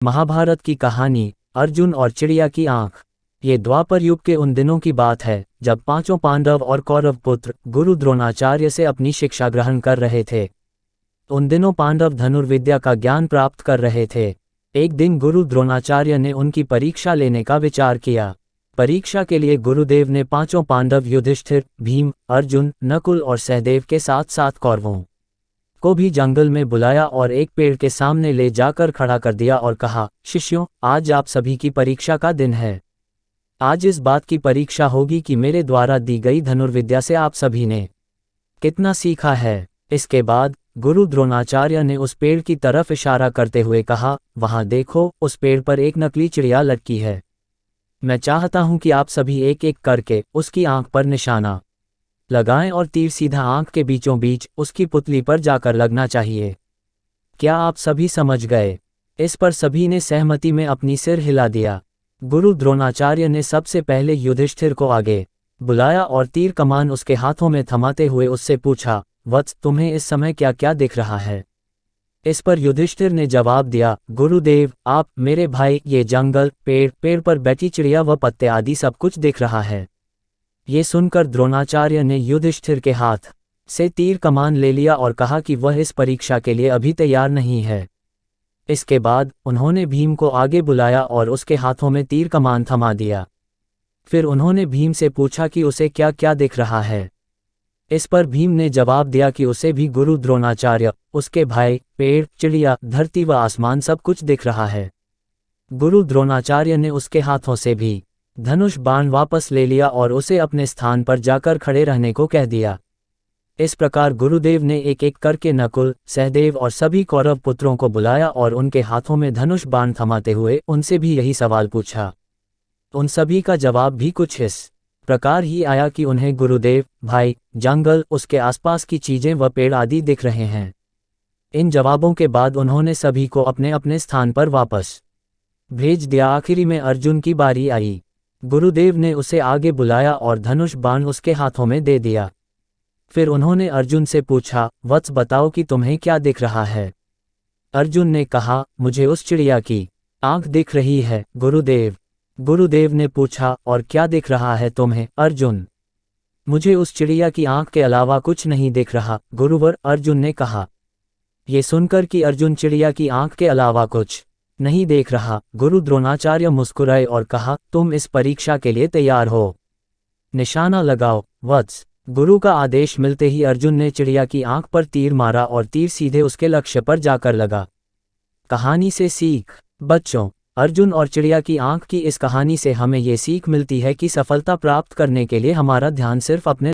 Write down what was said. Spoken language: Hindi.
महाभारत की कहानी अर्जुन और चिड़िया की आंख। ये द्वापर युग के उन दिनों की बात है जब पांचों पांडव और कौरव पुत्र गुरु द्रोणाचार्य से अपनी शिक्षा ग्रहण कर रहे थे। उन दिनों पांडव धनुर्विद्या का ज्ञान प्राप्त कर रहे थे। एक दिन गुरु द्रोणाचार्य ने उनकी परीक्षा लेने का विचार किया। परीक्षा के लिए गुरुदेव ने पांचों पांडव युधिष्ठिर, भीम, अर्जुन, नकुल और सहदेव के साथ साथ कौरवों को भी जंगल में बुलाया और एक पेड़ के सामने ले जाकर खड़ा कर दिया और कहा, शिष्यों, आज आप सभी की परीक्षा का दिन है। आज इस बात की परीक्षा होगी कि मेरे द्वारा दी गई धनुर्विद्या से आप सभी ने कितना सीखा है। इसके बाद गुरु द्रोणाचार्य ने उस पेड़ की तरफ इशारा करते हुए कहा, वहां देखो, उस पेड़ पर एक नकली चिड़िया लटकी है। मैं चाहता हूं कि आप सभी एक एक करके उसकी आंख पर निशाना लगाएं और तीर सीधा आंख के बीचों बीच उसकी पुतली पर जाकर लगना चाहिए। क्या आप सभी समझ गए? इस पर सभी ने सहमति में अपनी सिर हिला दिया। गुरु द्रोणाचार्य ने सबसे पहले युधिष्ठिर को आगे बुलाया और तीर कमान उसके हाथों में थमाते हुए उससे पूछा, वत्स, तुम्हें इस समय क्या क्या दिख रहा है? इस पर युधिष्ठिर ने जवाब दिया, गुरुदेव, आप, मेरे भाई, ये जंगल, पेड़ पर बैठी चिड़िया व पत्ते आदि सब कुछ दिख रहा है। ये सुनकर द्रोणाचार्य ने युधिष्ठिर के हाथ से तीर कमान ले लिया और कहा कि वह इस परीक्षा के लिए अभी तैयार नहीं है। इसके बाद उन्होंने भीम को आगे बुलाया और उसके हाथों में तीर कमान थमा दिया। फिर उन्होंने भीम से पूछा कि उसे क्या क्या दिख रहा है। इस पर भीम ने जवाब दिया कि उसे भी गुरु द्रोणाचार्य, उसके भाई, पेड़, चिड़िया, धरती व आसमान सब कुछ दिख रहा है। गुरु द्रोणाचार्य ने उसके हाथों से भी धनुष बाण वापस ले लिया और उसे अपने स्थान पर जाकर खड़े रहने को कह दिया। इस प्रकार गुरुदेव ने एक एक करके नकुल, सहदेव और सभी कौरव पुत्रों को बुलाया और उनके हाथों में धनुष बाण थमाते हुए उनसे भी यही सवाल पूछा। उन सभी का जवाब भी कुछ इस प्रकार ही आया कि उन्हें गुरुदेव, भाई, जंगल, उसके आसपास की चीजें व पेड़ आदि दिख रहे हैं। इन जवाबों के बाद उन्होंने सभी को अपने अपने स्थान पर वापस भेज दिया। आखिरी में अर्जुन की बारी आई। गुरुदेव ने उसे आगे बुलाया और धनुष बाण उसके हाथों में दे दिया। फिर उन्होंने अर्जुन से पूछा, वत्स, बताओ कि तुम्हें क्या दिख रहा है? अर्जुन ने कहा, मुझे उस चिड़िया की आंख दिख रही है, गुरुदेव। गुरुदेव ने पूछा, और क्या दिख रहा है तुम्हें, अर्जुन? मुझे उस चिड़िया की आंख के अलावा कुछ नहीं दिख रहा, गुरुवर, अर्जुन ने कहा। ये सुनकर कि अर्जुन चिड़िया की आंख के अलावा कुछ नहीं देख रहा, गुरु द्रोणाचार्य मुस्कुराए और कहा, तुम इस परीक्षा के लिए तैयार हो? निशाना लगाओ, वत्स। गुरु का आदेश मिलते ही अर्जुन ने चिड़िया की आंख पर तीर मारा और तीर सीधे उसके लक्ष्य पर जाकर लगा। कहानी से सीख। बच्चों, अर्जुन और चिड़िया की आंख की इस कहानी से हमें ये सीख मिलती है कि सफलता प्राप्त करने के लिए हमारा ध्यान सिर्फ अपने